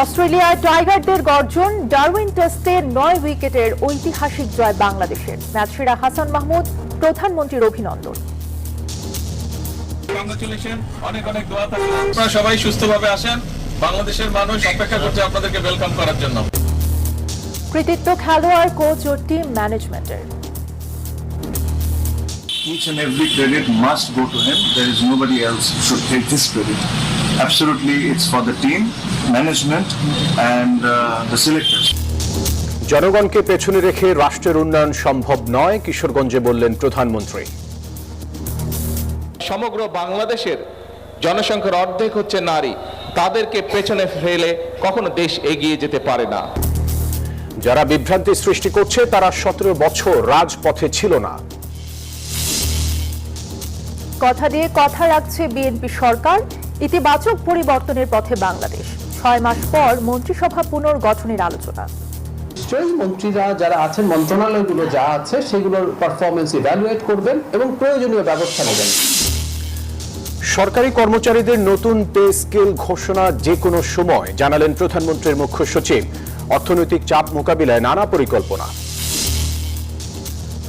অস্ট্রেলিয়ায় টাইগারদের গর্জন, ডারউইন টেস্টে ৯ উইকেটের ঐতিহাসিক জয় বাংলাদেশের। ম্যাচ সেরা হাসান মাহমুদ, প্রধানমন্ত্রীর অভিনন্দন। অনেক অনেক দোয়া থাকবে, আপনারা সবাই সুস্থভাবে আসেন। বাংলাদেশের মানুষ অপেক্ষা করছে আপনাদেরকে ওয়েলকাম করার জন্য। কৃতিত্ব খেলোয়াড়, কোচ ও টিম ম্যানেজমেন্টের। Each and every credit must go to him. There is nobody else who should take this credit. Absolutely, it's for the team, management and the selectors. জনগণকে পেছনে রেখে রাষ্ট্রের উন্নয়ন সম্ভব নয়, কিশোরগঞ্জে বললেন প্রধানমন্ত্রী। সমগ্র বাংলাদেশের জনসংখ্যার অর্ধেক হচ্ছে নারী, তাদেরকে পেছনে ফেলে কখনো দেশ এগিয়ে যেতে পারে না। যারা বিভ্রান্তি সৃষ্টি করছে তারা ১৭ বছর রাজপথে ছিল না। কথা দিয়ে কথা রাখছে বিএনপি সরকার, ইতিবাচক পরিবর্তনের পথে বাংলাদেশ। ৬ মাস পর মন্ত্রিসভা পুনর্গঠনের আলোচনা। মন্ত্রীরা যারা আছেন, মন্ত্রণালয়গুলো যা আছে সেগুলোর পারফরমেন্স ইভ্যালুয়েট করবেন এবং প্রয়োজনীয় ব্যবস্থা নেবেন। সরকারি কর্মচারীদের নতুন পে স্কেল ঘোষণা যে কোনো সময়, জানালেন প্রধানমন্ত্রীর মুখ্য সচিব। অর্থনৈতিক চাপ মোকাবিলায় নানা পরিকল্পনা।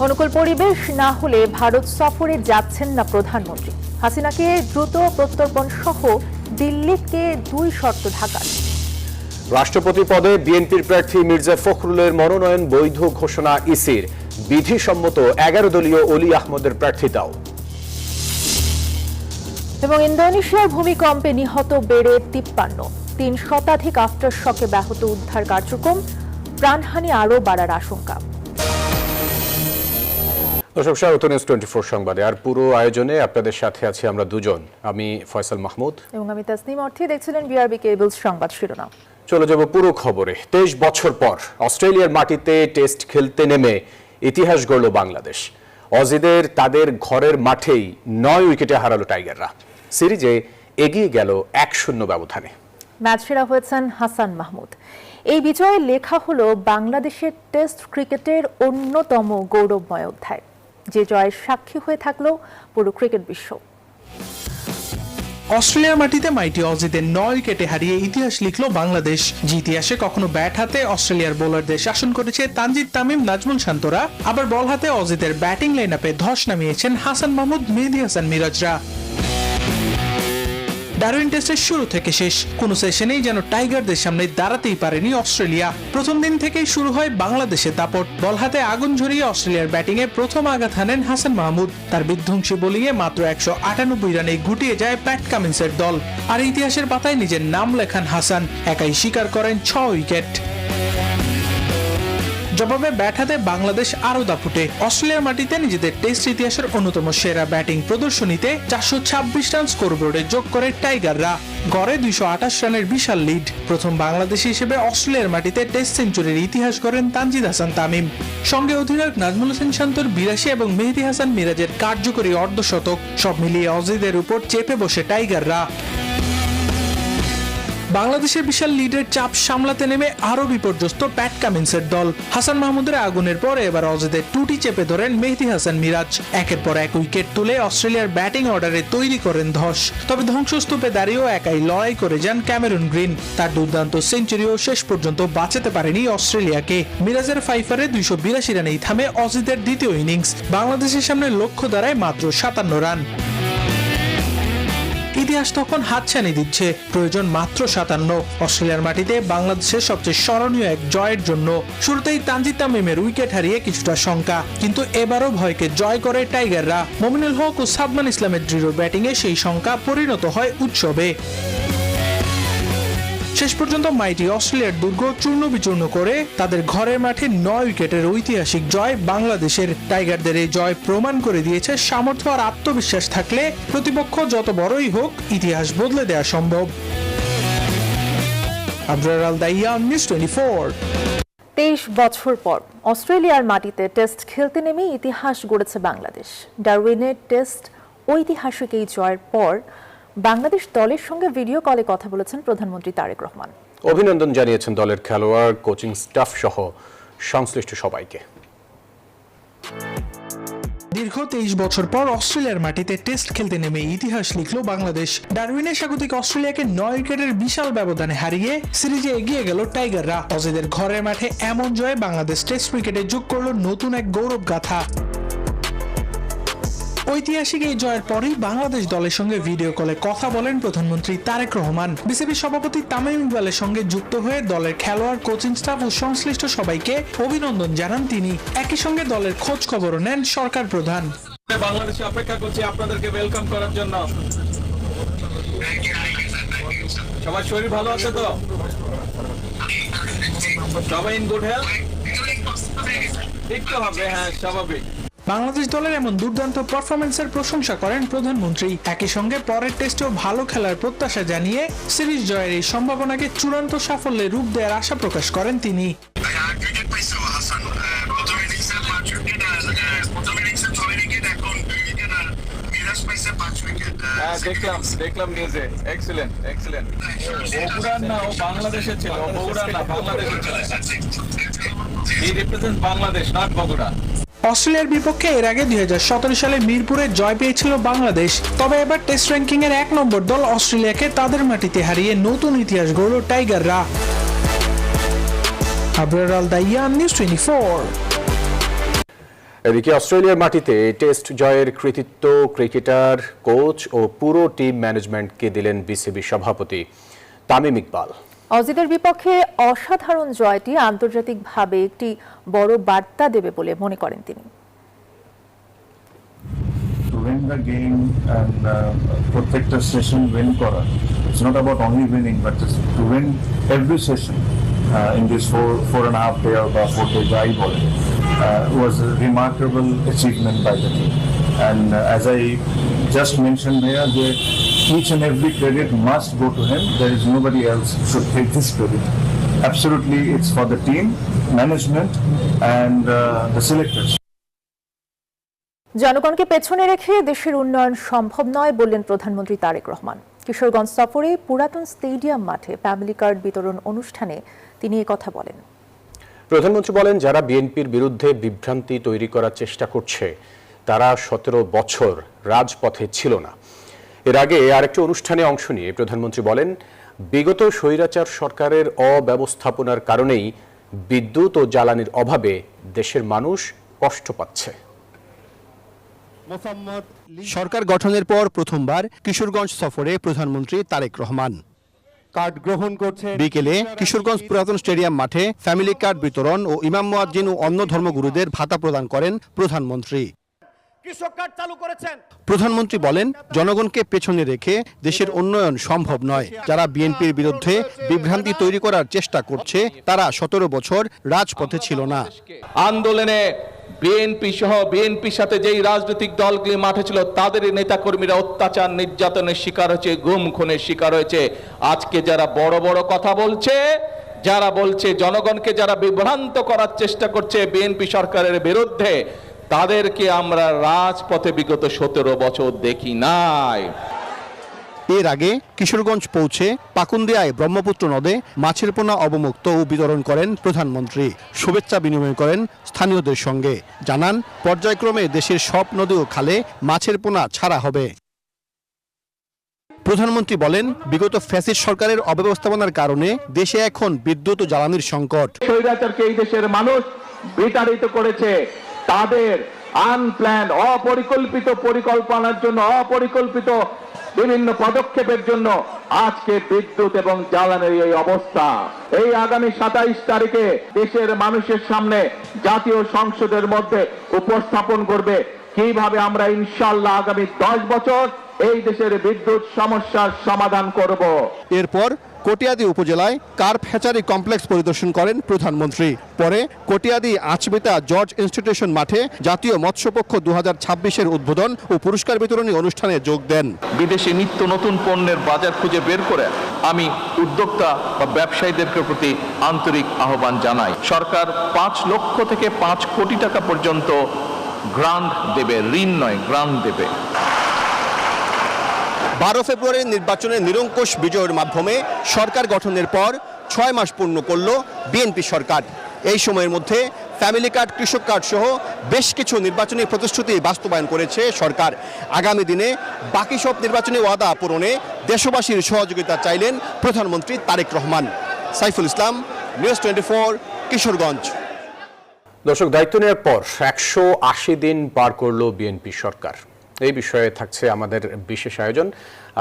অনুকূল পরিবেশ না হলে ভারত সফরে যাচ্ছেন না প্রধানমন্ত্রী। হাসিনাকে দ্রুত প্রত্যর্পণ সহ দিল্লিকে ২ শর্ত ঢাকার। রাষ্ট্রপতি পদে বিএনপির প্রার্থী মির্জা ফখরুলের মনোনয়ন বৈধ ঘোষণা ইসির। বিধিসম্মত ১১ দলীয় অলি আহমদের প্রার্থিতাও। এবং ইন্দোনেশিয়ার ভূমিকম্পে নিহত বেড়ে ৫৩, ৩ শতাধিক আফটার শকে ব্যাহত উদ্ধার কার্যক্রম, প্রাণহানি আরও বাড়ার আশঙ্কা। দর্শক, স্বাগত নিউজ 24 সংবাদে। আর পুরো আয়োজনে আপনাদের সাথে আছি আমরা দুজন, আমি ফয়সাল মাহমুদ এবং আমি তাসনিম অর্থী। দেখছিলেন বিআরবি কেবলস সংবাদ শিরোনাম। চলে যাব পুরো খবরে। ২৩ বছর পর অস্ট্রেলিয়ার মাটিতে টেস্ট খেলতে নেমে ইতিহাস গড়ল বাংলাদেশ। অজিদের তাদের ঘরের মাঠেই ৯ উইকেটে হারালো টাইগাররা। সিরিজে এগিয়ে গেল ১-০ ব্যবধানে। ম্যাচ সেরা হয়েছেন হাসান মাহমুদ। এই বিজয়ে লেখা হলো বাংলাদেশের টেস্ট ক্রিকেটের অন্যতম গৌরবময় অধ্যায়, যে জয়ের সাক্ষী হয়ে থাকলো পুরো ক্রিকেট বিশ্ব। অস্ট্রেলিয়ার মাটিতে মাইটি অজিদের ৯ উইকেটে হারিয়ে ইতিহাস লিখল বাংলাদেশ। যে ইতিহাসে কখনো ব্যাট হাতে অস্ট্রেলিয়ার বোলারদের শাসন করেছে তানজিদ তামিম, নাজমুল শান্তরা, আবার বল হাতে অজিদের ব্যাটিং লাইন আপে ধস নামিয়েছেন হাসান মাহমুদ, মেহেদী হাসান মিরাজরা। ডারউইন টেস্টের শুরু থেকে শেষ কোনো সেশনেই যেন টাইগারদের সামনে দাঁড়াতেই পারেনি অস্ট্রেলিয়া। প্রথম দিন থেকেই শুরু হয় বাংলাদেশের দাপট। বল হাতে আগুন ঝরিয়ে অস্ট্রেলিয়ার ব্যাটিংয়ে প্রথম আঘাত হানেন হাসান মাহমুদ। তার বিধ্বংসী বোলিংয়ে মাত্র ১৯৮ রানে গুটিয়ে যায় প্যাট কামিন্সের দল। আর ইতিহাসের পাতায় নিজের নাম লেখান হাসান, একাই শিকার করেন ৬ উইকেট। জবাবে ব্যাট হাতে বাংলাদেশ আরো দাপুটে। অস্ট্রেলিয়ার মাটিতে নিজেদের টেস্ট ইতিহাসের অন্যতম সেরা ব্যাটিং প্রদর্শনীতে ৪২৬ রান স্কোরবোর্ডে যোগ করে টাইগাররা। গড়ে ২২৮ রানের বিশাল লিড। প্রথম বাংলাদেশি হিসেবে অস্ট্রেলিয়ার মাটিতে টেস্ট সেঞ্চুরির ইতিহাস গড়েন তানজিদ হাসান তামিম। সঙ্গে অধিনায়ক নাজমুল হোসেন শান্তর ৮২ এবং মেহেদী হাসান মিরাজের কার্যকরী অর্ধশতক। সব মিলিয়ে অজিদের উপর চেপে বসে টাইগাররা। বাংলাদেশের বিশাল লিডের চাপ সামলাতে নেমে আরো বিপর্যস্ত প্যাট কামিন্সের দল। হাসান মাহমুদের আগুনের পরে এবার অজিদের টুটি চেপে ধরেন মেহেদী হাসান মিরাজ। একের পর এক উইকেট তুলে অস্ট্রেলিয়ার ব্যাটিং অর্ডারে তৈরি করেন ধস। তবে ধ্বংসস্তূপে দাঁড়িয়েও একাই লড়াই করে যান ক্যামেরুন গ্রিন। তার দুর্দান্ত সেঞ্চুরিও শেষ পর্যন্ত বাঁচাতে পারেনি অস্ট্রেলিয়াকে। মিরাজের ফাইফারে ২৮২ রানেই থামে অজিদের দ্বিতীয় ইনিংস। বাংলাদেশের সামনে লক্ষ্য দাঁড়ায় মাত্র ৫৭ রান। ইতিহাস তখন হাতছানি দিচ্ছে, প্রয়োজন মাত্র ৫৭। অস্ট্রেলিয়ার মাটিতে বাংলাদেশের সবচেয়ে স্মরণীয় এক জয়ের জন্য। শুরুতেই তানজিদ তামিমের উইকেট হারিয়ে কিছুটা শঙ্কা, কিন্তু এবারও ভয়কে জয় করে টাইগাররা। মমিনুল হক ও সাদমান ইসলামের দৃঢ় ব্যাটিংয়ে সেই শঙ্কা পরিণত হয় উৎসবে। শেষ পর্যন্ত মাইটি অস্ট্রেলিয়ার দুর্গ চূর্ণ বিচূর্ণ করে তাদের ঘরের মাঠে ৯ উইকেটের ঐতিহাসিক জয় বাংলাদেশের। টাইগারদের এই জয় প্রমাণ করে দিয়েছে সামর্থ্য আর আত্মবিশ্বাস থাকলে প্রতিপক্ষ যত বড়ই হোক ইতিহাস বদলে দেওয়া সম্ভব। আবরার আল দাইয়া, নিউজ 24। ২৩ বছর পর অস্ট্রেলিয়ার মাটিতে টেস্ট খেলতে নেমে ইতিহাস গড়েছে বাংলাদেশ। ডারউইনের টেস্ট ঐতিহাসিক এই জয়ের পর বাংলাদেশ দলের সঙ্গে ভিডিও কলে কথা বলেছেন প্রধানমন্ত্রী তারেক রহমান। অভিনন্দন জানিয়েছেন দলের খেলোয়াড়, কোচিং স্টাফ সহ সংশ্লিষ্ট সবাইকে। দীর্ঘ 23 বছর পর অস্ট্রেলিয়ার মাটিতে টেস্ট খেলতে নেমে ইতিহাস লিখল বাংলাদেশ। ডারউইনে স্বাগতিক অস্ট্রেলিয়াকে 9 উইকেটের বিশাল ব্যবধানে হারিয়ে সিরিজে এগিয়ে গেল টাইগাররা। অজিদের ঘরের মাঠে এমন জয়ে বাংলাদেশ টেস্ট ক্রিকেটে যোগ করল নতুন এক গৌরব গাথা। ঐতিহাসিক এই জয়ের পরেই বাংলাদেশ দলের সঙ্গে ভিডিও কলে কথা বলেন প্রধানমন্ত্রী তারেক রহমান। বিসিবি সভাপতি তামিম ইকবালের সঙ্গে যুক্ত হয়ে দলের খেলোয়াড়, কোচিং স্টাফ ও সংশ্লিষ্ট সবাইকে অভিনন্দন জানান তিনি। একই সঙ্গে দলের খোঁজ খবরও নেন সরকার প্রধান। বাংলাদেশে অপেক্ষা করছি আপনাদেরকে ওয়েলকাম করার জন্য। সবার শরীর ভালো আছে তো? সবাই ইন গুড হেলথ? ঠিক তো হবে, হ্যাঁ স্বাভাবিক। বাংলাদেশ দলের এমন দুর্দান্ত পারফরম্যান্সের প্রশংসা করেন প্রধানমন্ত্রী। একই সঙ্গে পরের টেস্টেও ভালো খেলার প্রত্যাশা জানিয়ে সিরিজ জয়ের এই সম্ভাবনাকে চূড়ান্ত সাফল্যে রূপ দেওয়ার আশা প্রকাশ করেন তিনি। দেখলাম নিউজে। Excellent excellent. বগুড়ার না, ও বাংলাদেশের ছিল। বগুড়ার না, বাংলাদেশের ছিল। হি রিপ্রেজেন্ট বাংলাদেশ, নট বগুড়া। অস্ট্রেলিয়ার বিপক্ষে এর আগে 2017 সালে মিরপুরে জয় পেয়েছিল বাংলাদেশ। তবে এবার টেস্ট র্যাঙ্কিং এর 1 নম্বর দল অস্ট্রেলিয়াকে তাদের মাটিতে হারিয়ে নতুন ইতিহাস গড়ল টাইগাররা। আবরার আল দাইয়ান, নিউজ 24। এদিকে অস্ট্রেলিয়ার মাটিতে টেস্ট জয়ের কৃতিত্ব ক্রিকেটার, কোচ ও পুরো টিম ম্যানেজমেন্টকে দিলেন বিসিবি সভাপতি তামিম ইকবাল। অজিদের বিপক্ষে অসাধারণ জয়টি আন্তর্জাতিকভাবে একটি বড় বার্তা দেবে বলে মনে করেন তিনি। To win the game and প্রত্যেকটা সেশন উইন করা, it's not about only winning but to win every session in this 4.5 day বা 4 day যাই বলে was a remarkable achievement by the team. And as I just mentioned here, each and every credit must go to him. There is nobody else should take this credit. Absolutely, it's for the team, management and the selectors. জনগণকে পেছনে রেখে দেশের উন্নয়ন সম্ভব নয় বললেন প্রধানমন্ত্রী তারেক রহমান। কিশোরগঞ্জ সফরে পুরাতন স্টেডিয়াম মাঠে ফ্যামিলি কার্ড বিতরণ অনুষ্ঠানে তিনি এই কথা বলেন। প্রধানমন্ত্রী বলেন, যারা বিএনপির বিরুদ্ধে বিভ্রান্তি তৈরি করার চেষ্টা করছে তারা 17 বছর রাজপথে ছিল না। এর আগে আরেকটি অনুষ্ঠানে অংশ নিয়ে প্রধানমন্ত্রী বলেন, বিগত স্বৈরাচার সরকারের অব্যবস্থাপনার কারণেই বিদ্যুৎ ও জ্বালানির অভাবে দেশের মানুষ কষ্ট পাচ্ছে। সরকার গঠনের পর প্রথমবার কিশোরগঞ্জ সফরে প্রধানমন্ত্রী তারেক রহমান। কার্ড গ্রহণ করছে বিকেলে কিশোরগঞ্জ পুরাতন স্টেডিয়াম মাঠে ফ্যামিলি কার্ড বিতরণ ও ইমাম মুয়াজ্জিন ও অন্য ধর্মগুরুদের ভাতা প্রদান করেন প্রধানমন্ত্রী। প্রধানমন্ত্রী বলেন, জনগণকে পেছনে রেখে দেশের উন্নয়ন সম্ভব নয়। যারা বিএনপির বিরুদ্ধে বিভ্রান্তি তৈরি করার চেষ্টা করছে তারা 17 বছর রাজপথে ছিল না। আন্দোলনে বিএনপি সহ বিএনপির সাথে যেই রাজনৈতিক দলগুলি মাঠে ছিল তাদের নেতাকর্মীরা অত্যাচার নির্যাতনের শিকার হয়েছে, গুম খুনের শিকার হয়েছে। আজকে যারা বড় বড় কথা বলছে, যারা বলছে জনগণকে যারা বিভ্রান্ত করার চেষ্টা করছে বিএনপি সরকারের বিরুদ্ধে, তাদেরকে আমরা রাজপথে বিগত 17 বছর দেখি নাই। এর আগে কিশোরগঞ্জ পৌঁছে পাকুন্দিয়ায় ব্রহ্মপুত্র নদে মাছের পোনা অবমুক্ত ও বিতরণ করেন প্রধানমন্ত্রী। শুভেচ্ছা বিনিময় করেন স্থানীয়দের সঙ্গে। জানান, পর্যায়ক্রমে দেশের সব নদী ও খালে মাছের পোনা ছাড়া হবে। প্রধানমন্ত্রী বলেন, বিগত ফ্যাসিস্ট সরকারের অব্যবস্থাপনার কারণে দেশে এখন বিদ্যুৎ ও জ্বালানির সংকট। স্বৈরাচারকে এই দেশের মানুষ বিতাড়িত করেছে। তাদের আনপ্ল্যান্ড অপরিকল্পিত পরিকল্পনার জন্য, অপরিকল্পিত বিভিন্ন পদক্ষেপের জন্য আজকে বিদ্যুৎ এবং জ্বালানির এই অবস্থা। এই আগামী 27 তারিখে দেশের মানুষের সামনে জাতীয় সংসদের মধ্যে উপস্থাপন করবে কিভাবে আমরা ইনশাআল্লাহ আগামী 10 বছর এই দেশের বিদ্যুৎ সমস্যার সমাধান করব। এরপর কটিয়াদি উপজেলায় কার্প হ্যাচারি কমপ্লেক্স পরিদর্শন করেন প্রধানমন্ত্রী। পরে কটিয়াদি আচমিতা জর্জ ইনস্টিটিউশন মাঠে জাতীয় মৎস্যপক্ষ 2026-এর উদ্বোধন ও পুরস্কার বিতরণী অনুষ্ঠানে যোগ দেন। বিদেশি নিত্য নতুন পণ্যের বাজার খুঁজে বের করে আমি উদ্যোক্তা বা ব্যবসায়ীদেরকে প্রতি আন্তরিক আহ্বান জানাই। সরকার 5 লক্ষ থেকে 5 কোটি টাকা পর্যন্ত গ্রান্ট দেবে, ঋণ নয়, গ্রান্ট দেবে। 12 ফেব্রুয়ারির নির্বাচনে নিরঙ্কুশ বিজয়ের মাধ্যমে সরকার গঠনের পর 6 মাস পূর্ণ করল বিএনপি সরকার। এই সময়ের মধ্যে ফ্যামিলি কার্ড, কৃষক কার্ড সহ বেশ কিছু নির্বাচনী প্রতিশ্রুতি বাস্তবায়ন করেছে সরকার। আগামী দিনে বাকি সব নির্বাচনী ওয়াদা পূরণে দেশবাসীর সহযোগিতা চাইলেন প্রধানমন্ত্রী তারেক রহমান। সাইফুল ইসলাম, নিউজ 24, কিশোরগঞ্জ। দর্শক, দায়িত্ব নেওয়ার পর 180 দিন পার করলো বিএনপি সরকার। এই বিষয়ে থাকছে আমাদের বিশেষ আয়োজন,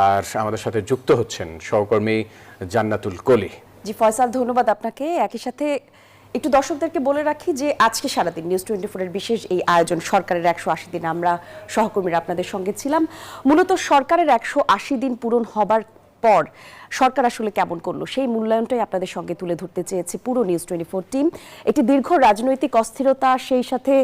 আর আমাদের সাথে যুক্ত হচ্ছেন সহকর্মী জান্নাতুল কলি। জি ফয়সাল, ধন্যবাদ আপনাকে। একই সাথে একটু দর্শকদেরকে বলে রাখি যে আজকে সারাদিন নিউজ 24-এর বিশেষ এই আয়োজন সরকারের 180 দিন, আমরা সহকর্মীরা আপনাদের সঙ্গে ছিলাম। মূলত সরকারের 180 দিন পূরণ হবার পর সরকার আসলে কেমন করলো সেই মূল্যায়নটাই আপনাদের সঙ্গে তুলে ধরতে চেয়েছে পুরো নিউজ 24 টিম। এটি দীর্ঘ রাজনৈতিক অস্থিরতা, সেই সাথে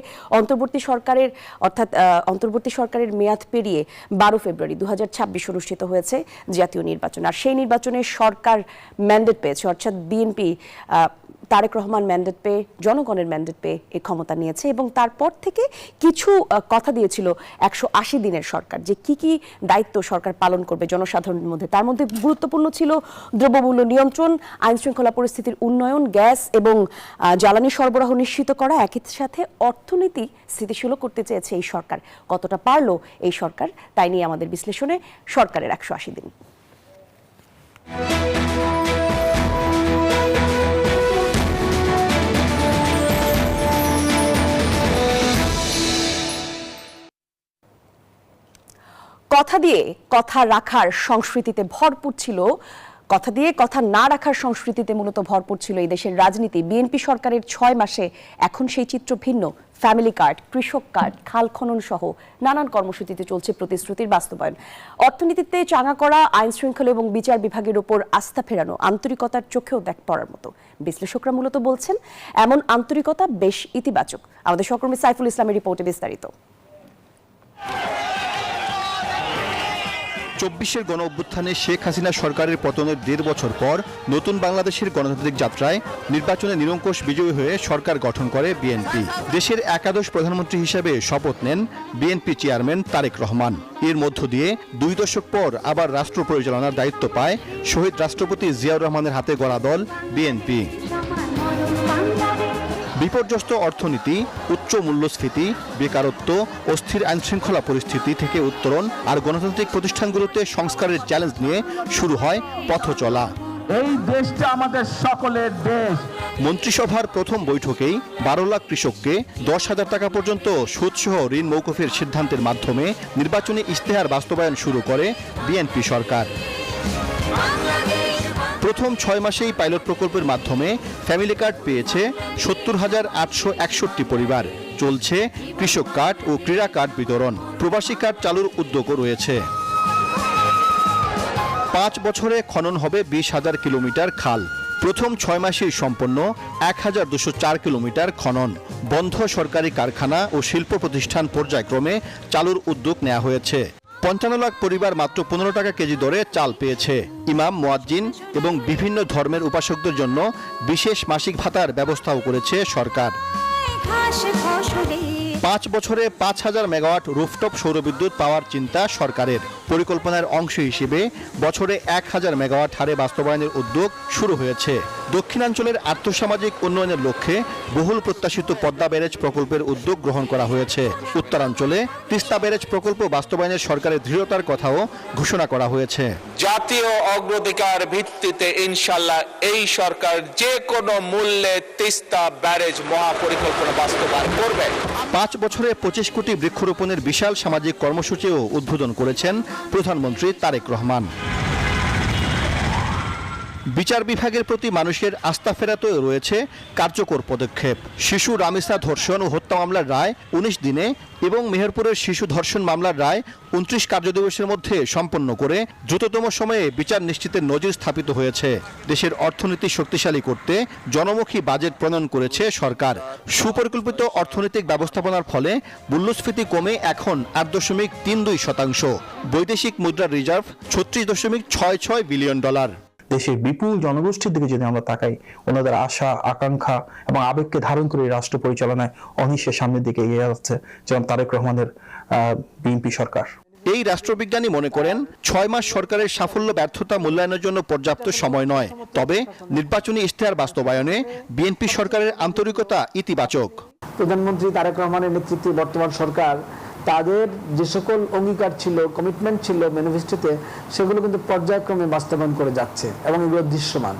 অন্তর্বর্তী সরকারের মেয়াদ পেরিয়ে 12 ফেব্রুয়ারি 2026 অনুষ্ঠিত হয়েছে জাতীয় নির্বাচন। আর সেই নির্বাচনে সরকার ম্যান্ডেট পেয়েছে, অর্থাৎ বিএনপি তারেক রহমান ম্যান্ডেট পেয়ে, জনগণের ম্যান্ডেট পেয়ে এই ক্ষমতা নিয়েছে এবং তারপর থেকে কিছু কথা দিয়েছিল 180 দিনের সরকার, যে কি কি দায়িত্ব সরকার পালন করবে জনসাধারণের মধ্যে। তার মধ্যে গুরুত্বপূর্ণ ছিল দ্রব্যমূল্য নিয়ন্ত্রণ, আইন শৃঙ্খলা পরিস্থিতির উন্নয়ন, গ্যাস এবং জ্বালানি সরবরাহ নিশ্চিত করা, একই সাথে অর্থনীতি স্থিতিশীল করতে চেয়েছে এই সরকার। কতটা পারলো এই সরকার, তাই নিয়ে আমাদের বিশ্লেষণে সরকারের 180 দিন। কথা দিয়ে কথা রাখার সংস্কৃতিতে ভরপুর ছিল, কথা দিয়ে কথা না রাখার সংস্কৃতিতে মূলত ভরপুর ছিল এই দেশের রাজনীতি। বিএনপি সরকারের 6 মাসে এখন সেই চিত্র ভিন্ন। ফ্যামিলি কার্ড, কৃষক কার্ড, খাল খনন সহ নানান কর্মসূচিতে চলছে প্রতিশ্রুতির বাস্তবায়ন। অর্থনীতিতে চাঙা করা, আইন শৃঙ্খলা এবং বিচার বিভাগের উপর আস্থা ফেরানো, আন্তরিকতার চোখেও দেখ পড়ার মতো। বিশ্লেষকরা মূলত বলছেন এমন আন্তরিকতা বেশ ইতিবাচক। আমাদের সহকর্মী সাইফুল ইসলামের রিপোর্টে বিস্তারিত। 24-এর গণ অভ্যুত্থানে শেখ হাসিনা সরকারের পতনের 1.5 বছর পর নতুন বাংলাদেশের গণতান্ত্রিক যাত্রায় নির্বাচনে নিরঙ্কুশ বিজয়ী হয়ে সরকার গঠন করে বিএনপি। দেশের একাদশ প্রধানমন্ত্রী হিসেবে শপথ নেন বিএনপি চেয়ারম্যান তারেক রহমান। এর মধ্য দিয়ে 2 দশক পর আবার রাষ্ট্র পরিচালনার দায়িত্ব পায় শহীদ রাষ্ট্রপতি জিয়াউর রহমানের হাতে গড়া দল বিএনপি। বিপর্যস্ত অর্থনীতি, উচ্চ মূল্যস্ফীতি, বেকারত্ব, অস্থির আইনশৃঙ্খলা পরিস্থিতি থেকে উত্তরণ আর গণতান্ত্রিক প্রতিষ্ঠানগুলোতে সংস্কারের চ্যালেঞ্জ নিয়ে শুরু হয় পথ চলা। এই দেশটা আমাদের সকলের দেশ। মন্ত্রিসভার প্রথম বৈঠকেই 12 লাখ কৃষককে 10,000 টাকা পর্যন্ত সুদসহ ঋণ মৌকুফের সিদ্ধান্তের মাধ্যমে নির্বাচনী ইশতেহার বাস্তবায়ন শুরু করে বিএনপি সরকার। প্রথম 6 মাসেই পাইলট প্রকল্পের মাধ্যমে ফ্যামিলি কার্ড পেয়েছে 70,861 পরিবার। চলছে কৃষক কার্ড ও ক্রীড়া কার্ড বিতরণ। প্রবাসী কার্ড চালুর উদ্যোগও রয়েছে। 5 বছরে খনন হবে 20,000 কিলোমিটার খাল। প্রথম 6 মাসেই সম্পন্ন 1,204 কিলোমিটার খনন। বন্ধ সরকারি কারখানা ও শিল্প প্রতিষ্ঠান পর্যায়ক্রমে চালুর উদ্যোগ নেওয়া হয়েছে। 55 লাখ পরিবার মাত্র 15 টাকা কেজি দরে চাল পেয়েছে। ইমাম, মুয়াজ্জিন এবং বিভিন্ন ধর্মের উপাসকদের জন্য বিশেষ মাসিক ভাতার ব্যবস্থাও করেছে সরকার। 5 বছরে 5,000 মেগাওয়াট রুফটপ সৌরবিদ্যুৎ পাওয়ার চিন্তা সরকারের। পরিকল্পনার অংশ হিসেবে বছরে 1,000 মেগাওয়াট হারে বাস্তবায়নের উদ্যোগ শুরু হয়েছে। দক্ষিণাঞ্চলের আর্থসামাজিক উন্নয়নের লক্ষ্যে বহুল প্রত্যাশিত পদ্মা ব্যারেজ প্রকল্পের উদ্যোগ গ্রহণ করা হয়েছে। উত্তরাঞ্চলে তিস্তা ব্যারেজ প্রকল্প বাস্তবায়নের সরকারের দৃঢ়তার কথাও ঘোষণা করা হয়েছে। জাতীয় অগ্রাধিকার ভিত্তিতে ইনশাআল্লাহ এই সরকার যে কোনো মূল্যে তিস্তা ব্যারেজ মহাপরিকল্পনা বাস্তবায়ন করবে। 5 বছরে 25 কোটি বৃক্ষরোপণের বিশাল সামাজিক কর্মসূচিও উদ্বোধন করেছেন প্রধানমন্ত্রী তারেক রহমান। বিচার বিভাগের প্রতি মানুষের আস্থা ফেরাতেও রয়েছে কার্যকর পদক্ষেপ। শিশু রামিসা ধর্ষণ ও হত্যা মামলার রায় 19 দিনে এবং মেহেরপুরের শিশু ধর্ষণ মামলার রায় 29 কার্যদিবসের মধ্যে সম্পন্ন করে দ্রুততম সময়ে বিচার নিশ্চিতের নজির স্থাপিত হয়েছে। দেশের অর্থনীতি শক্তিশালী করতে জনমুখী বাজেট প্রণয়ন করেছে সরকার। সুপরিকল্পিত অর্থনৈতিক ব্যবস্থাপনার ফলে মূল্যস্ফীতি কমে এখন 8.32%। বৈদেশিক মুদ্রার রিজার্ভ 36.66 বিলিয়ন ডলার। দেশের বিপুল জনগোষ্ঠীর দিকে যদি আমরা তাকাই, ওনাদের আশা, আকাঙ্ক্ষা এবং আবেগকে ধারণ করে রাষ্ট্র পরিচালনায় অনিশ্চয় সামনের দিকে এগিয়ে যাচ্ছে, যেমন তারেক রহমানের বিএনপি সরকার। এই রাষ্ট্রবিজ্ঞানী মনে করেন 6 মাস সরকারের সাফল্য ব্যর্থতা মূল্যায়নের জন্য পর্যাপ্ত সময় নয়। তবে নির্বাচনী ইশতেহার বাস্তবায়নে বিএনপি সরকারের আন্তরিকতা ইতিবাচক। প্রধানমন্ত্রী তারেক রহমানের নেতৃত্বে বর্তমান সরকার তাদের যে সকল অঙ্গীকার ছিল, কমিটমেন্ট ছিল ম্যানিফেস্টোতে, সেগুলো কিন্তু পর্যায়ক্রমে বাস্তবায়ন করে যাচ্ছে এবং এগুলো দৃশ্যমান।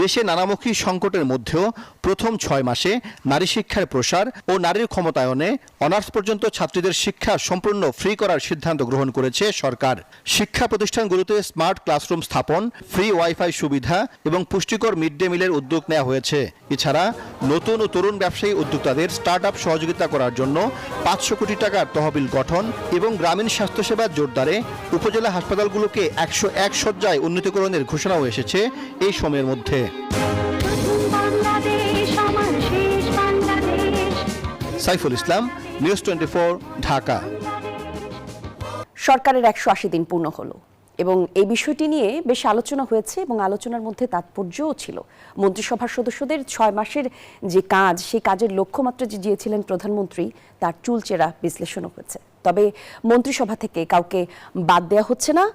দেশে নানামুখী সংকটের মধ্যেও প্রথম 6 মাসে নারী শিক্ষার প্রসার ও নারীর ক্ষমতায়নে অনার্স পর্যন্ত ছাত্রীদের শিক্ষা সম্পূর্ণ ফ্রি করার সিদ্ধান্ত গ্রহণ করেছে সরকার। শিক্ষা প্রতিষ্ঠানগুলোতে স্মার্ট ক্লাসরুম স্থাপন, ফ্রি ওয়াইফাই সুবিধা এবং পুষ্টিকর মিড ডে মিলের উদ্যোগ নেওয়া হয়েছে। এছাড়া নতুন ও তরুণ ব্যবসায়ী উদ্যোক্তাদের স্টার্টআপ সহযোগিতা করার জন্য 500 কোটি টাকার তহবিল গঠন এবং গ্রামীণ স্বাস্থ্যসেবা জোরদারে উপজেলা হাসপাতালগুলোকে 101 শয্যায় উন্নীতকরণের ঘোষণাও এসেছে এই সময়ের মধ্যে। সাইফুল ইসলাম, নিউজ 24, ঢাকা। সরকারের 180 দিন পূর্ণ হলো এবং এই বিষয়টি নিয়ে বেশ আলোচনা হয়েছে এবং আলোচনার মধ্যে তাৎপর্যও ছিল। মন্ত্রিসভার সদস্যদের 6 মাসের যে কাজ, সেই কাজের লক্ষ্যমাত্রা যে দিয়েছিলেন প্রধানমন্ত্রী, তার চুলচেরা বিশ্লেষণও হয়েছে। তবে মন্ত্রিসভা থেকে কাউকে বাদ দেওয়া হচ্ছে না,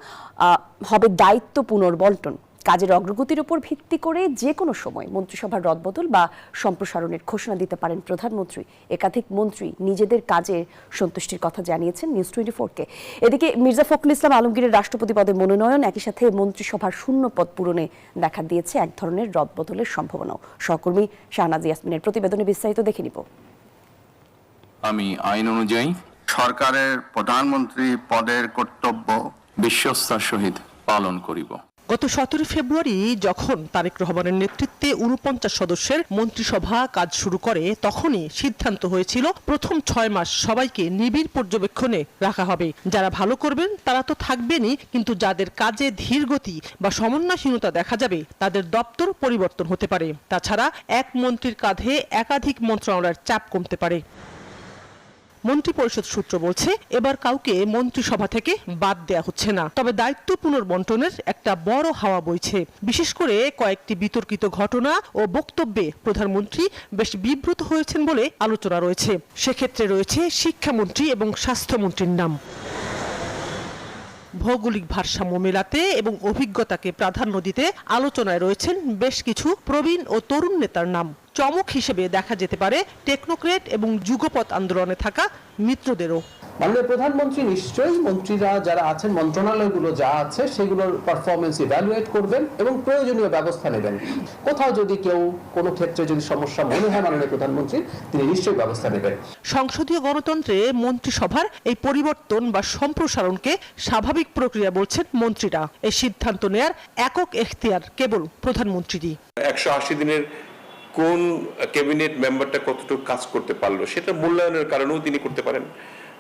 হবে দায়িত্ব পুনর্বন্টন। কাজের অগ্রগতির উপর ভিত্তি করে যে কোনো সময় মন্ত্রিসভার রদবদল বা সম্প্রসারণের ঘোষণা দিতে পারেন প্রধানমন্ত্রী। একাধিক মন্ত্রী নিজেদের কাজে সন্তুষ্টির কথা জানিয়েছেন নিউজ 24-কে। এদিকে মির্জা ফখরুল ইসলাম আলমগীরের রাষ্ট্রপতি পদে মনোনয়ন, একই সাথে মন্ত্রিসভার শূন্য পদ পূরণে দেখা দিয়েছে এক ধরনের রদবদলের সম্ভাবনাও। সহকর্মী শাহনাজ ইয়াসমিনের প্রতিবেদনে বিস্তারিত দেখে নিব। আমি আইন অনুযায়ী সরকারের প্রধানমন্ত্রী পদের কর্তব্য বিশ্বস্তার সহিত পালন করিব। গত 17 ফেব্রুয়ারি যখন তারেক রহমানের নেতৃত্বে 49 সদস্যের মন্ত্রিসভা কাজ শুরু করে, তখনই সিদ্ধান্ত হয়েছিল প্রথম 6 মাস সবাইকে নিবিড় পর্যবেক্ষণে রাখা হবে। যারা ভালো করবেন তারা তো থাকবেনই, কিন্তু যাদের কাজে ধীর গতি বা সমন্বয়হীনতা দেখা যাবে তাদের দপ্তর পরিবর্তন হতে পারে। তাছাড়া এক মন্ত্রীর কাঁধে একাধিক মন্ত্রণালয়ের চাপ কমতে পারে। মন্ত্রিপরিষদ সূত্র বলছে, এবার কাউকে মন্ত্রিসভা থেকে বাদ দেয়া হচ্ছে না, তবে দায়িত্ব পুনর্বন্টনের একটা বড় হাওয়া বইছে। বিশেষ করে কয়েকটি বিতর্কিত ঘটনা ও বক্তব্যে প্রধানমন্ত্রী বেশ বিব্রত হয়েছেন বলে আলোচনা রয়েছে। সেক্ষেত্রে রয়েছে শিক্ষামন্ত্রী এবং স্বাস্থ্যমন্ত্রীর নাম। ভৌগোলিক ভারসাম্য মেলাতে এবং অভিজ্ঞতাকে প্রাধান্য দিতে আলোচনায় রয়েছেন বেশ কিছু প্রবীণ ও তরুণ নেতার নাম। চমক হিসেবে দেখা যেতে পারে টেকনোক্রেট এবং যুগপৎ আন্দোলনে থাকা মিত্রদেরও। মাননীয় প্রধানমন্ত্রী নিশ্চয়ই মন্ত্রীরা যারা আছেন, মন্ত্রণালয়গুলো যা আছে সেগুলোর পারফরমেন্স ইভ্যালুয়েট করবেন এবং প্রয়োজনীয় ব্যবস্থা নেবেন। কোথাও যদি কেউ কোনো ক্ষেত্রে যদি সমস্যা মনে হয় মাননীয় প্রধানমন্ত্রী, তিনি নিশ্চয়ই ব্যবস্থা নেবেন। সংসদীয় গণতন্ত্রে মন্ত্রিসভার এই পরিবর্তন বা সম্প্রসারণকে স্বাভাবিক প্রক্রিয়া বলছেন মন্ত্রীরা। এই সিদ্ধান্ত নেয়ার একক এখতিয়ার কেবল প্রধানমন্ত্রীরই। 180 দিনের কোন ক্যাবিনেট মেম্বারটা কতটুকু কাজ করতে পারলো সেটা মূল্যায়নের কারণেও তিনি করতে পারেন।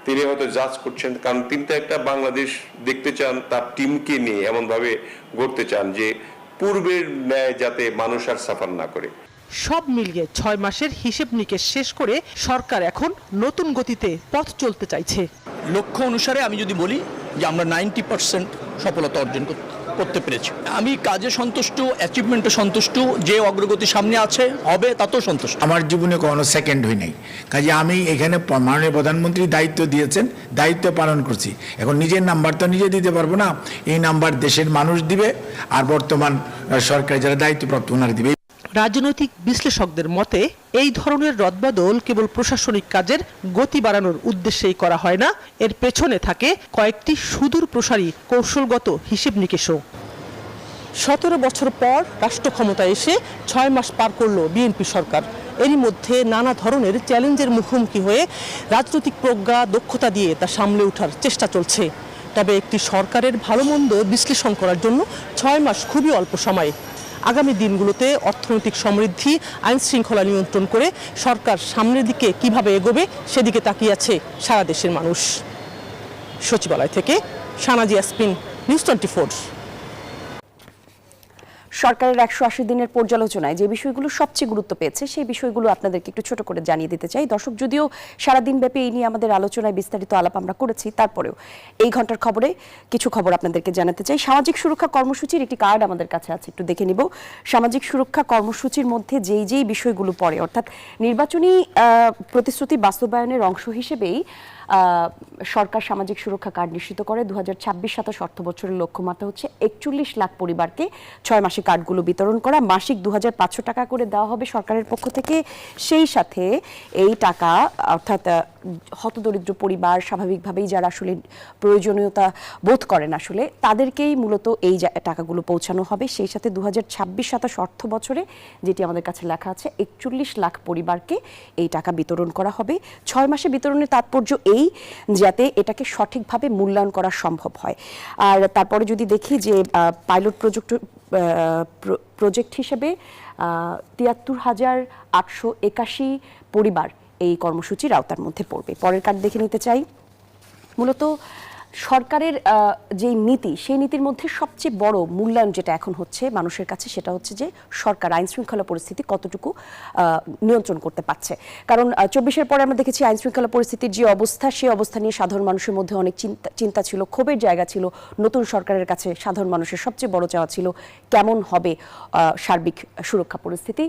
তিনি হয়তো জাজ করছেন, কারণ তিনি তো একটা বাংলাদেশ দেখতে চান, তার টিমকে নিয়ে এমন ভাবে গড়তে চান যে পূর্বের ন্যায় যাতে মানুষ আর সাফার না করে। সব মিলিয়ে 6 মাসের হিসেব নিকেশ শেষ করে সরকার এখন নতুন গতিতে পথ চলতে চাইছে। লক্ষ্য অনুসারে আমি যদি বলি যে আমরা 90% সফলতা অর্জন করতে পেরেছি। আমি কাজে সন্তুষ্ট, অ্যাচিভমেন্টে সন্তুষ্ট, যে অগ্রগতি সামনে আছে হবে তাতেও সন্তুষ্ট। আমার জীবনে কোনো সেকেন্ড হই নাই, কাজে আমি এখানে মাননীয় প্রধানমন্ত্রী দায়িত্ব দিয়েছেন, দায়িত্ব পালন করছি। এখন নিজের নাম্বার তো নিজে দিতে পারবো না, এই নাম্বার দেশের মানুষ দিবে, আর বর্তমান সরকার যারা দায়িত্বপ্রাপ্ত ওনারা দিবে। রাজনৈতিক বিশ্লেষকদের মতে এই ধরনের রদবদল কেবল প্রশাসনিক কাজের গতি বাড়ানোর উদ্দেশ্যেই করা হয় না, এর পেছনে থাকে কয়েকটি সুদূর প্রসারী কৌশলগত হিসেব নিকেশও। 17 বছর পর রাষ্ট্র ক্ষমতায় এসে 6 মাস পার করল বিএনপি সরকার। এরই মধ্যে নানা ধরনের চ্যালেঞ্জের মুখোমুখি হয়ে রাজনৈতিক প্রজ্ঞা, দক্ষতা দিয়ে তা সামলে ওঠার চেষ্টা চলছে। তবে একটি সরকারের ভালো মন্দ বিশ্লেষণ করার জন্য 6 মাস খুবই অল্প সময়। আগামী দিনগুলোতে অর্থনৈতিক সমৃদ্ধি, আইন শৃঙ্খলা নিয়ন্ত্রণ করে সরকার সামনের দিকে কিভাবে এগোবে সেদিকে তাকিয়ে আছে সারা দেশের মানুষ। সচিবালয় থেকে শাহনাজ ইয়াসমিন, নিউজ 24। সরকারের 180 দিনের পর্যালোচনায় যে বিষয়গুলো সবচেয়ে গুরুত্ব পেয়েছে সেই বিষয়গুলো আপনাদেরকে একটু ছোট করে জানিয়ে দিতে চাই। দর্শক, যদিও সারাদিন ব্যাপী এই নিয়ে আমাদের আলোচনায় বিস্তারিত আলাপ আমরা করেছি, তারপরেও এই ঘন্টার খবরে কিছু খবর আপনাদেরকে জানাতে চাই। সামাজিক সুরক্ষা কর্মসূচির একটি কার্ড আমাদের কাছে আছে, একটু দেখে নিব। সামাজিক সুরক্ষা কর্মসূচির মধ্যে যেই বিষয়গুলো পড়ে, অর্থাৎ নির্বাচনী প্রতিশ্রুতি বাস্তবায়নের অংশ হিসেবেই সরকার সামাজিক সুরক্ষা কার্ড নিশ্চিত করে। 2026-27 অর্থ বছরের লক্ষ্যমাত্রা হচ্ছে 41 লাখ পরিবারকে 6 মাসে কার্ডগুলো বিতরণ করা। মাসিক 2500 টাকা করে দেওয়া হবে সরকারের পক্ষ থেকে। সেই সাথে এই টাকা অর্থাৎ হতদরিদ্র পরিবার, স্বাভাবিকভাবেই যারা আসলে প্রয়োজনীয়তা বোধ করেন আসলে তাদেরকেই মূলত এই টাকাগুলো পৌঁছানো হবে। সেই সাথে 2026-27 অর্থ বছরে যেটি আমাদের কাছে লেখা আছে 41 লাখ পরিবারকে এই টাকা বিতরণ করা হবে। 6 মাসে বিতরণের তাৎপর্য এই যাতে এটাকে সঠিকভাবে মূল্যায়ন করা সম্ভব হয়। আর তারপরে যদি দেখি যে পাইলট প্রজেক্ট হিসেবে 73,881 পরিবার এই কর্মসূচির আওতার মধ্যে পড়বে। পরের কার্ড দেখে নিতে চাই। মূলত সরকারের যে নীতি, সেই নীতির মধ্যে সবচেয়ে বড় মূল্যায়ন যেটা এখন হচ্ছে মানুষের কাছে, সেটা হচ্ছে যে সরকার আইন শৃঙ্খলা পরিস্থিতি কতটুকু নিয়ন্ত্রণ করতে পারছে। কারণ 24-এর পরে আমরা দেখেছি আইন শৃঙ্খলা পরিস্থিতির যে অবস্থা, সেই অবস্থা নিয়ে সাধারণ মানুষের মধ্যে অনেক চিন্তা ছিল, ক্ষোভের জায়গা ছিল। নতুন সরকারের কাছে সাধারণ মানুষের সবচেয়ে বড় চাওয়া ছিল কেমন হবে সার্বিক সুরক্ষা পরিস্থিতি।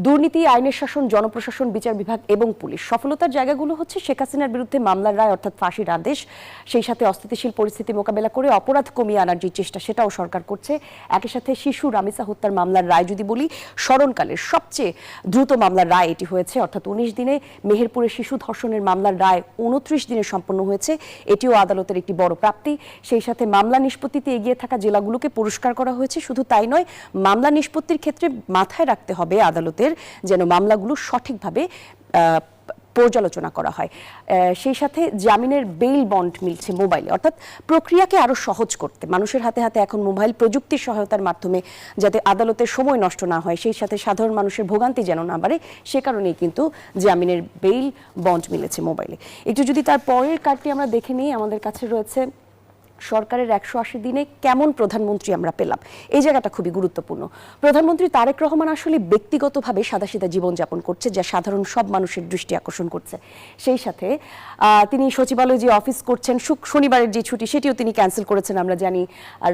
দুর্নীতি, আইনের শাসন, জনপ্রশাসন, বিচার বিভাগ এবং পুলিশ। সফলতার জায়গাগুলো হচ্ছে শেখ হাসিনার বিরুদ্ধে মামলার রায় অর্থাৎ ফাঁসির আদেশ, সেই সাথে স্থিতিশীল পরিস্থিতি মোকাবেলা করে অপরাধ কমিয়ে আনার যে চেষ্টা, সেটাও সরকার করছে। একই সাথে শিশু রামিসা হত্যার মামলার রায় যদি বলি, স্মরণকালের সবচেয়ে দ্রুত মামলার রায় এটি হয়েছে, অর্থাৎ 19 দিনে। মেহেরপুরের শিশু ধর্ষণের মামলার রায় 29 দিনে সম্পন্ন হয়েছে, এটিও আদালতের একটি বড় প্রাপ্তি। সেই সাথে মামলা নিষ্পত্তিতে এগিয়ে থাকা জেলাগুলোকে পুরস্কার করা হয়েছে। শুধু তাই নয়, মামলা নিষ্পত্তির ক্ষেত্রে মাথায় রাখতে হবে আদালতের যেন মামলাগুলো সঠিকভাবে পর্যালোচনা করা হয়। সেই সাথে জামিনের বেইল বন্ড মিলছে মোবাইলে, অর্থাৎ প্রক্রিয়াকে আরো সহজ করতে মানুষের হাতে হাতে এখন মোবাইল প্রযুক্তির সহায়তার মাধ্যমে যাতে আদালতের সময় নষ্ট না হয়, সেই সাথে সাধারণ মানুষের ভোগান্তি যেন না বাড়ে, সে কারণেই কিন্তু জামিনের বেইল বন্ড মিলেছে মোবাইলে। একটু যদি তার পরের কার্ডটি আমরা দেখে নিই, আমাদের কাছে রয়েছে সরকারের 180 দিনে কেমন প্রধানমন্ত্রী আমরা পেলাম। এই জায়গাটা খুবই গুরুত্বপূর্ণ। প্রধানমন্ত্রী তারেক রহমান আসলে ব্যক্তিগতভাবে সাদাসিধা জীবনযাপন করছে, যা সাধারণ সব মানুষের দৃষ্টি আকর্ষণ করছে। সেই সাথে তিনি সচিবালয়ে যে অফিস করছেন, শনিবারের যে ছুটি সেটিও তিনি ক্যান্সেল করেছেন আমরা জানি।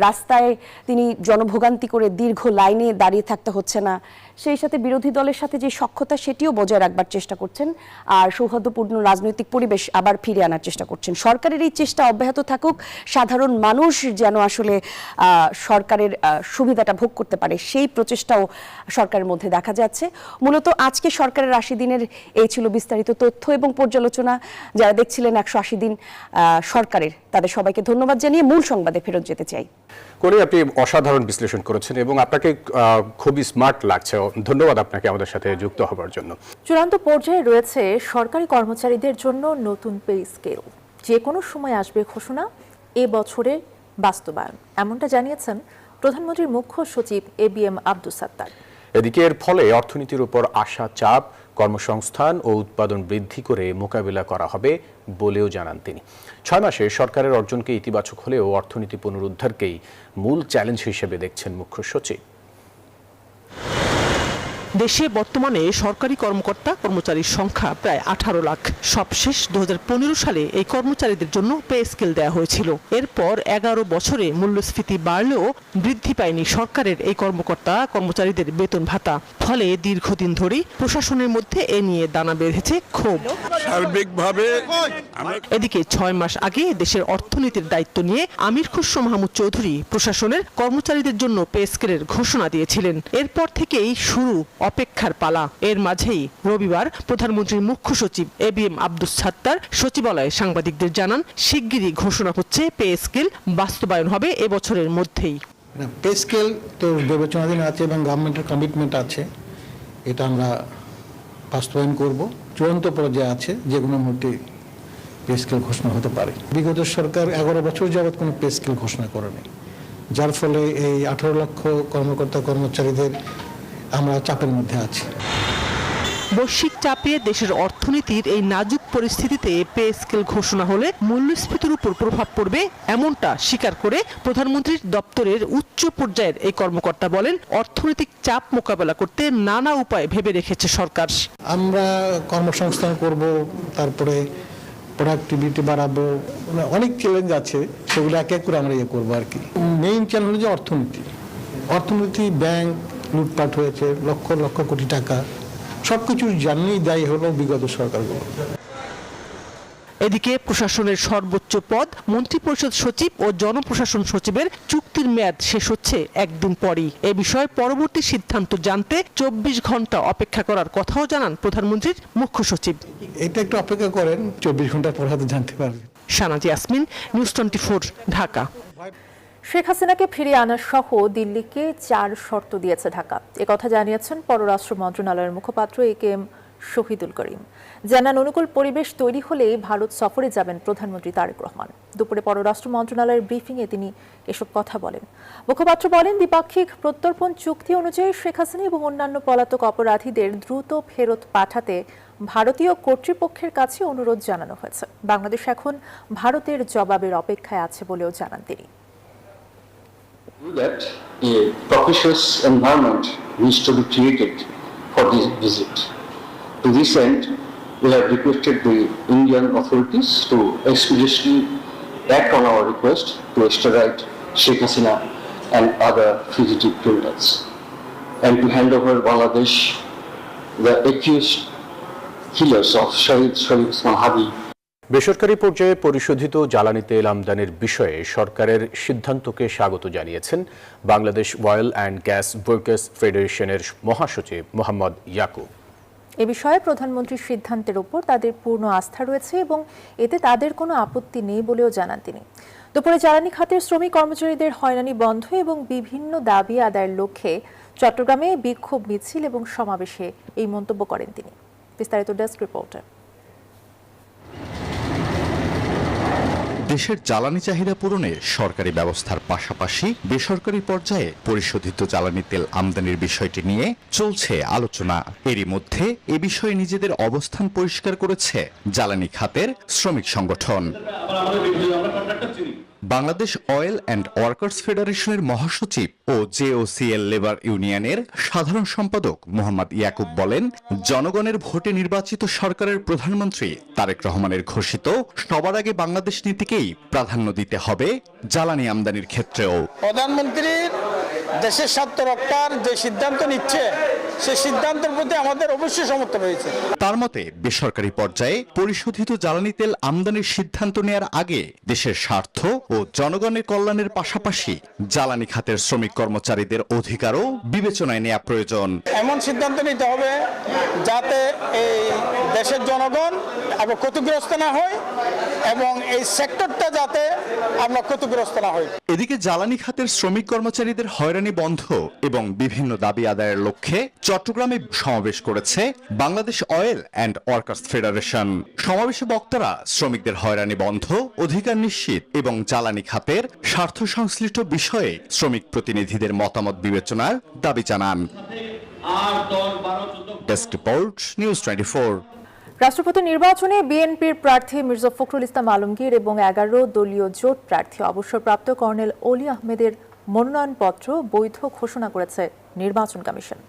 রাস্তায় তিনি জনভোগান্তি করে দীর্ঘ লাইনে দাঁড়িয়ে থাকতে হচ্ছে না। সেই সাথে বিরোধী দলের সাথে যে সখ্যতা, সেটিও বজায় রাখবার চেষ্টা করছেন। আর সৌহার্দ্যপূর্ণ রাজনৈতিক পরিবেশ আবার ফিরে আনার চেষ্টা করছেন। সরকারের এই চেষ্টা অব্যাহত থাকুক, সাধারণ মানুষ যেন আসলে সরকারের সুবিধাটা ভোগ করতে পারে, সেই প্রচেষ্টাও সরকারের মধ্যে দেখা যাচ্ছে। মূলত আজকে সরকারের 80 দিনের এই ছিল বিস্তারিত তথ্য এবং পর্যালোচনা। যারা দেখছিলেন 180 দিন সরকারের, তাদের সবাইকে ধন্যবাদ জানিয়ে মূল সংবাদে ফেরত যেতে চাই। কোনি, আপনি অসাধারণ বিশ্লেষণ করেছেন এবং আপনাকে খুবই স্মার্ট লাগছে। ধন্যবাদ আপনাকে আমাদের সাথে যুক্ত হবার জন্য। চূড়ান্ত পর্যায়ে রয়েছে সরকারি কর্মচারীদের জন্য নতুন পে স্কেল, যে কোনো সময় আসবে ঘোষণা, এ বছরে বাস্তবায়ন, এমনটা জানিয়েছেন প্রধানমন্ত্রীর মুখ্য সচিব ABM আব্দুস সাত্তার। এদিকে এর ফলে অর্থনীতির উপর আসা চাপ, কর্মসংস্থান ও উৎপাদন বৃদ্ধি করে মোকাবিলা করা হবে বলেও জানান তিনি। 6 মাসে সরকারের অর্জনকে ইতিবাচক হলেও অর্থনীতি পুনরুদ্ধারকেই মূল চ্যালেঞ্জ হিসেবে দেখছেন মুখ্য সচিব। দেশে বর্তমানে সরকারি কর্মকর্তা কর্মচারীর সংখ্যা প্রায় 18 লাখ। সবশেষ 2015 সালে এই কর্মচারীদের জন্য পে স্কেল দেওয়া হয়েছিল। এরপর 11 বছরে মূল্যস্ফীতি বাড়লেও বৃদ্ধি পায়নি সরকারের এই কর্মকর্তা কর্মচারীদের বেতন ভাতা। ফলে দীর্ঘদিন ধরেই প্রশাসনের মধ্যে এ নিয়ে দানা বেঁধেছে ক্ষোভ। সার্বিকভাবে এদিকে 6 মাস আগে দেশের অর্থনীতির দায়িত্ব নিয়ে আমির খুসরো মাহমুদ চৌধুরী প্রশাসনের কর্মচারীদের জন্য পে স্কেলের ঘোষণা দিয়েছিলেন। এরপর থেকেই শুরু অপেক্ষার পালা। এর মাঝেই রবিবার প্রধানমন্ত্রীর মুখ্য সচিব ABM আব্দুস সাত্তার সচিবালয়ে সাংবাদিকদের জানান, শিগগিরই ঘোষণা হচ্ছে পে স্কেল বাস্তবায়ন হবে এবছরের মধ্যেই। পে স্কেল তো বিবেচনাধীন আছে এবং গভর্নমেন্টের কমিটমেন্ট আছে, এটা আমরা বাস্তবায়ন করব। চূড়ান্ত পর্যায়ে আছে, যে কোনো মুহূর্তে পে স্কেল ঘোষণা হতে পারে। বিগত সরকার 11 বছর যাবৎ কোনো পে স্কেল ঘোষণা করেনি, যার ফলে এই 18 লক্ষ কর্মকর্তা কর্মচারীদের আমরা চাপের মধ্যে আছি। বৈশ্বিক চাপে দেশের অর্থনীতির এই নাজুক পরিস্থিতিতে পে স্কেল ঘোষণা হলে মূল্যস্ফীতির উপর প্রভাব পড়বে, এমনটা স্বীকার করে প্রধানমন্ত্রীর দপ্তরের উচ্চ পর্যায়ের এই কর্মকর্তা বলেন, অর্থনৈতিক চাপ মোকাবেলা করতে নানা উপায় ভেবে রেখেছে সরকার। আমরা কর্মসংস্থান করব, তারপরে প্রোডাক্টিভিটি বাড়াবো, অনেক চ্যালেঞ্জ আছে, সেগুলো এক এক করে আমরা করবো আর কি। মেইন চ্যালেঞ্জ হচ্ছে অর্থনীতি, ব্যাংক লুটপাট হয়েছে, লক্ষ লক্ষ কোটি টাকা, সবকিছুর জন্যই দায়ী হলো বিগত সরকারগুলো। এদিকে প্রশাসনের সর্বোচ্চ পদ মন্ত্রিপরিষদ সচিব ও জনপ্রশাসন সচিবের চুক্তির মেয়াদ শেষ হচ্ছে একদিন পরই। এ বিষয়ে পরবর্তী সিদ্ধান্ত জানতে 24 ঘন্টা অপেক্ষা করার কথাও জানান প্রধানমন্ত্রীর মুখ্য সচিব। এটা একটু অপেক্ষা করেন, 24 ঘন্টা পর হয়তো জানতে পারবেন। শানাজি ইয়াসমিন, নিউজ 24, ঢাকা। শেখ হাসিনাকে ফিরিয়ে আনা সহ দিল্লিকে 4 শর্ত দিয়েছে ঢাকা। একথা জানিয়েছেন পররাষ্ট্র মন্ত্রণালয়ের মুখপাত্র এ.কে.এম. শহীদুল করিম। জানান, অনুকূল পরিবেশ তৈরি হলেই ভারত সফরে যাবেন প্রধানমন্ত্রী তারেক রহমান। দুপুরে পররাষ্ট্র মন্ত্রণালয়ের ব্রিফিংয়ে তিনি এসব কথা বলেন। মুখপাত্র বলেন, দ্বিপাক্ষিক প্রত্যর্পণ চুক্তি অনুযায়ী শেখ হাসিনা এবং অন্যান্য পলাতক অপরাধীদের দ্রুত ফেরত পাঠাতে ভারতীয় কর্তৃপক্ষের কাছে অনুরোধ জানানো হয়েছে। বাংলাদেশ এখন ভারতের জবাবের অপেক্ষায় আছে বলেও জানান তিনি। That a propitious environment needs to be created for this visit. To this end, we have requested the Indian authorities to expeditiously act on our request to extradite Sheikh Hasina and other fugitive criminals, and to hand over Bangladesh the accused killers of Shahid Sharif Usman Hadi. বেসরকারি পর্যায়ে পরিশোধিত জ্বালানি তেল আমদানির বিষয়ে সরকারের সিদ্ধান্তকে স্বাগত জানিয়েছেন Bangladesh oil and gas workers ফেডারেশনের মহাসচিব মোহাম্মদ ইয়াকুব। এ বিষয়ে প্রধানমন্ত্রীর সিদ্ধান্তের উপর তাদের পূর্ণ আস্থা রয়েছে এবং এতে তাদের কোনো আপত্তি নেই বলেও জানান তিনি। দুপুরে জ্বালানি খাতের শ্রমিক কর্মচারীদের হয়রানি বন্ধ এবং বিভিন্ন দাবি আদায়ের লক্ষ্যে চট্টগ্রামে বিক্ষোভ মিছিল এবং সমাবেশে এই মন্তব্য করেন তিনি। বিস্তারিত ডেস্ক রিপোর্টার। দেশের জ্বালানি চাহিদা পূরণে সরকারি ব্যবস্থার পাশাপাশি বেসরকারি পর্যায়ে পরিশোধিত জ্বালানি তেল আমদানির বিষয়টি নিয়ে চলছে আলোচনা। এরই মধ্যে এ বিষয়ে নিজেদের অবস্থান পরিষ্কার করেছে জ্বালানি খাতের শ্রমিক সংগঠন। বাংলাদেশ অয়েল অ্যান্ড ওয়ার্কার্স ফেডারেশনের মহাসচিব ও জেওসিএল লেবার ইউনিয়নের সাধারণ সম্পাদক মোহাম্মদ ইয়াকুব বলেন, জনগণের ভোটে নির্বাচিত সরকারের প্রধানমন্ত্রী তারেক রহমানের ঘোষিত সবার আগে বাংলাদেশ নীতিকেই প্রাধান্য দিতে হবে জ্বালানি আমদানির ক্ষেত্রেও। প্রধানমন্ত্রীর দেশের স্বার্থ রক্ষার যে সিদ্ধান্ত নিচ্ছে সেই সিদ্ধান্তের প্রতি আমাদের অবশ্যই সমর্থন রয়েছে। তার মতে বেসরকারি পর্যায়ে পরিশোধিত জ্বালানি তেল আমদানির সিদ্ধান্ত নেওয়ার আগে দেশের স্বার্থ ও জনগণের কল্যাণের পাশাপাশি জ্বালানি খাতের শ্রমিক কর্মচারীদের অধিকারও বিবেচনায় নেওয়া প্রয়োজন। এমন সিদ্ধান্ত নিতে হবে যাতে এই দেশের জনগণ আমরা ক্ষতিগ্রস্ত না হয় এবং এই সেক্টরটা যাতে আমরা ক্ষতিগ্রস্ত না হই। এদিকে জ্বালানি খাতের শ্রমিক কর্মচারীদের হয়রানি বন্ধ এবং বিভিন্ন দাবি আদায়ের লক্ষ্যে চট্টগ্রামে সমাবেশ করেছে Bangladesh oil and workers federation. সমাবেশে বক্তারা শ্রমিকদের হয়রানি বন্ধ, অধিকার নিশ্চিত এবং জ্বালানি খাতের স্বার্থ সংশ্লিষ্ট বিষয়ে শ্রমিক প্রতিনিধিদের মতামত বিবেচনার দাবি জানান। Desk report, news 24। রাষ্ট্রপতি নির্বাচনে বিএনপির প্রার্থী মির্জা ফখরুল ইসলাম আলমগীর এবং 11 দলীয় জোট প্রার্থী অবসরপ্রাপ্ত কর্নেল অলি আহমেদের মনোনয়নপত্র বৈধ ঘোষণা করেছে নির্বাচন কমিশন।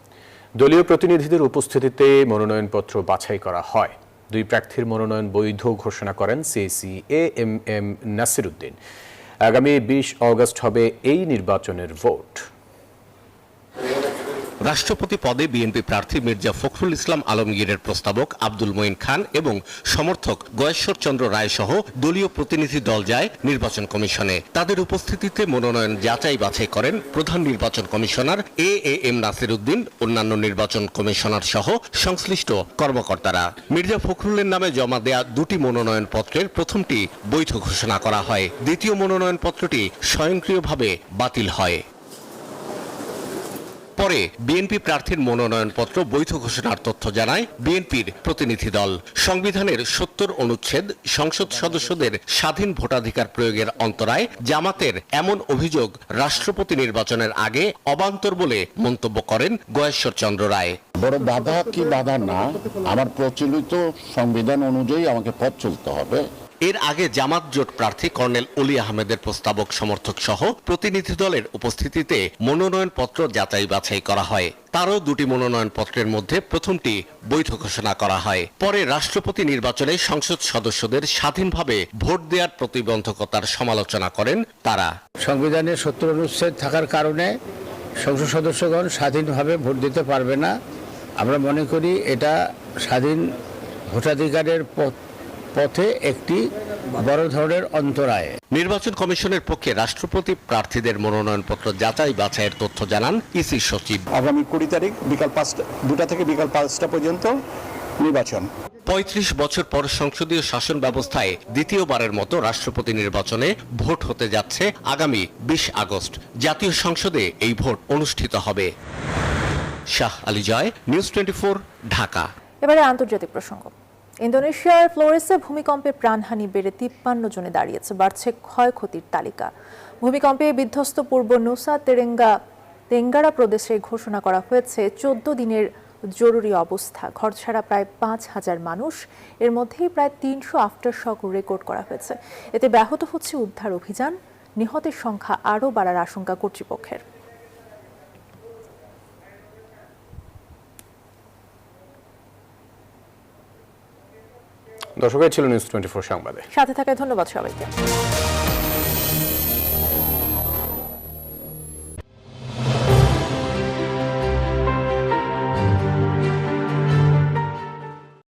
দলীয় প্রতিনিধিদের উপস্থিতিতে মনোনয়নপত্র বাছাই করা হয়। 2 প্রার্থীর মনোনয়ন বৈধ ঘোষণা করেন সিএসি এএমএম নাসির উদ্দিন। আগামী 20 অগস্ট হবে এই নির্বাচনের ভোট। রাষ্ট্রপতি পদে বিএনপি প্রার্থী মির্জা ফখরুল ইসলাম আলমগীরের প্রস্তাবক আব্দুল মঈন খান এবং সমর্থক গয়েশ্বর চন্দ্র রায় সহ দলীয় প্রতিনিধি দল যায় নির্বাচন কমিশনে। তাদের উপস্থিতিতে মনোনয়ন যাচাই বাছাই করেন প্রধান নির্বাচন কমিশনার এএম নাসির উদ্দিন, অন্যান্য নির্বাচন কমিশনার সহ সংশ্লিষ্ট কর্মকর্তারা। মির্জা ফখরুলের নামে জমা দেয়া 2টি মনোনয়ন পত্রের প্রথমটি বৈধ ঘোষণা করা হয়, দ্বিতীয় মনোনয়ন পত্রটি স্বয়ংক্রিয়ভাবে বাতিল হয়। পরে বিএনপি প্রার্থীর মনোনয়নপত্র বৈধ ঘোষণার তথ্য জানায় বিএনপির প্রতিনিধি দল। সংবিধানের 70 অনুচ্ছেদ সংসদ সদস্যদের স্বাধীন ভোটাধিকার প্রয়োগের অন্তরায় জামাতের এমন অভিযোগ রাষ্ট্রপতি নির্বাচনের আগে অবান্তর বলে মন্তব্য করেন গয়েশ্বর চন্দ্র রায়। বড় বাধা কি বাধা না, আমার প্রচলিত সংবিধান অনুযায়ী আমাকে পথ চলতে হবে। এর আগে জামাত জোট প্রার্থী কর্নেল অলি আহমেদের প্রস্তাবক সমর্থক সহ প্রতিনিধি দলের উপস্থিতিতে মনোনয়নপত্র যাচাই বাছাই করা হয়। তারও 2টি মনোনয়নপত্রের মধ্যে প্রথমটি বৈধ ঘোষণা করা হয়। পরে রাষ্ট্রপতি নির্বাচনে সংসদ সদস্যদের স্বাধীনভাবে ভোট দেওয়ার প্রতিবন্ধকতার সমালোচনা করেন তারা। সংবিধানের 70 অনুচ্ছেদ থাকার কারণে সংসদ সদস্যগণ স্বাধীনভাবে ভোট দিতে পারবে না। আমরা মনে করি এটা স্বাধীন ভোটাধিকারের পথে একটি বড় ধরনের অন্তরায়। নির্বাচন কমিশনের পক্ষে রাষ্ট্রপতি প্রার্থীদের মনোনয়নপত্র যাচাই বাছাইয়ের তথ্য জানান ইসি সচিব। আগামী 20 তারিখ বিকাল 2টা থেকে বিকাল 5টা পর্যন্ত নির্বাচন। 35 বছর পর সংসদীয় শাসন ব্যবস্থায় দ্বিতীয়বারের মতো রাষ্ট্রপতি নির্বাচনে ভোট হতে যাচ্ছে আগামী 20 আগস্ট। জাতীয় সংসদে এই ভোট অনুষ্ঠিত হবে। শাহ আলী জয়, নিউজ 24, ঢাকা। এবারে আন্তর্জাতিক প্রসঙ্গ। ইন্দোনেশিয়ার ফ্লোরেসে ভূমিকম্পে প্রাণহানি বেড়ে 53 জনে দাঁড়িয়েছে, বাড়ছে ক্ষয়ক্ষতির তালিকা। ভূমিকম্পে বিধ্বস্ত পূর্ব নুসা তেঙ্গারা প্রদেশে ঘোষণা করা হয়েছে 14 দিনের জরুরি অবস্থা। ঘরছাড়া প্রায় 5,000 মানুষ, এর মধ্যেই প্রায় 300 আফটার শক রেকর্ড করা হয়েছে। এতে ব্যাহত হচ্ছে উদ্ধার অভিযান। নিহতের সংখ্যা আরও বাড়ার আশঙ্কা কর্তৃপক্ষের। দর্শক, ছিল নিউজ 24 সংবাদে। সাথে থাকায় ধন্যবাদ সবাইকে।